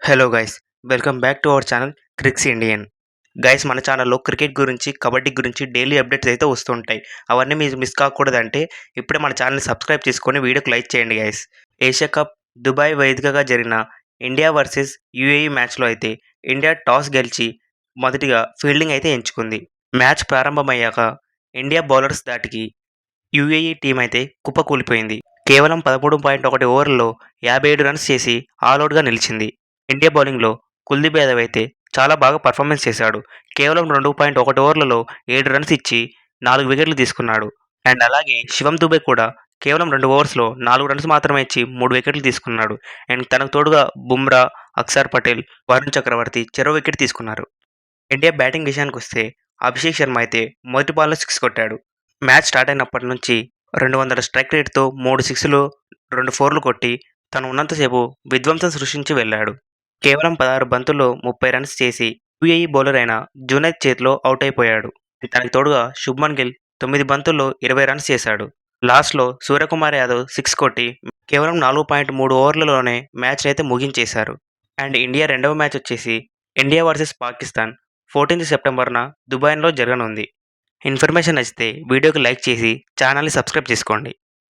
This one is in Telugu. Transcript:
Hello guys, welcome back to our channel Cricks Indian. Guys, మన ఛానల్లో క్రికెట్ గురించి, కబడ్డీ గురించి డైలీ అప్డేట్స్ అయితే వస్తుంటాయి. అవన్నీ మీరు మిస్ కాకూడదంటే ఇప్పుడే మన ఛానల్ని సబ్స్క్రైబ్ చేసుకొని వీడియోకి లైక్ చేయండి గైస్. ఏషియా కప్ దుబాయ్ వేదికగా జరిగిన ఇండియా వర్సెస్ యూఏఈ మ్యాచ్లో అయితే ఇండియా టాస్ గెలిచి మొదటిగా ఫీల్డింగ్ అయితే ఎంచుకుంది. మ్యాచ్ ప్రారంభమయ్యాక ఇండియా బౌలర్స్ దాటికి యూఏఈ టీం అయితే కుప్పకూలిపోయింది. కేవలం 13.1 ఓవర్లలో 57 రన్స్ చేసి ఆల్అవుట్గా నిలిచింది. ఇండియా బౌలింగ్లో కుల్దీప్ యాదవ్ అయితే చాలా బాగా పర్ఫార్మెన్స్ చేశాడు. కేవలం 2.1 ఓవర్లలో 7 రన్స్ ఇచ్చి 4 వికెట్లు తీసుకున్నాడు. అండ్ అలాగే శివం దుబే కూడా కేవలం 2 ఓవర్స్లో 4 రన్స్ మాత్రమే ఇచ్చి 3 వికెట్లు తీసుకున్నాడు. అండ్ తనకు తోడుగా బుమ్రా, అక్షర్ పటేల్, వరుణ్ చక్రవర్తి చెరో వికెట్ తీసుకున్నారు. ఇండియా బ్యాటింగ్ విషయానికి వస్తే అభిషేక్ శర్మ అయితే మొదటి బాల్లో 6 కొట్టాడు. మ్యాచ్ స్టార్ట్ అయినప్పటి నుంచి 200 స్ట్రైక్ రేట్తో 3 సిక్స్లు 2 ఫోర్లు కొట్టి తను ఉన్నంతసేపు విధ్వంసం సృష్టించి వెళ్ళాడు. కేవలం 16 బంతుల్లో 30 రన్స్ చేసి యూఏఈ బౌలర్ అయిన జునైద్ చేతిలో అవుట్ అయిపోయాడు. దానికి తోడుగా శుభ్మన్ గిల్ 9 బంతుల్లో 20 రన్స్ చేశాడు. లాస్ట్లో సూర్యకుమార్ యాదవ్ 6 కొట్టి కేవలం 4.3 ఓవర్లలోనే మ్యాచ్ అయితే ముగించేశారు. అండ్ ఇండియా రెండవ మ్యాచ్ వచ్చేసి ఇండియా వర్సెస్ పాకిస్తాన్ 14th సెప్టెంబర్న దుబాయ్లో జరగనుంది. ఇన్ఫర్మేషన్ నచ్చితే వీడియోకి లైక్ చేసి ఛానల్ని సబ్స్క్రైబ్ చేసుకోండి.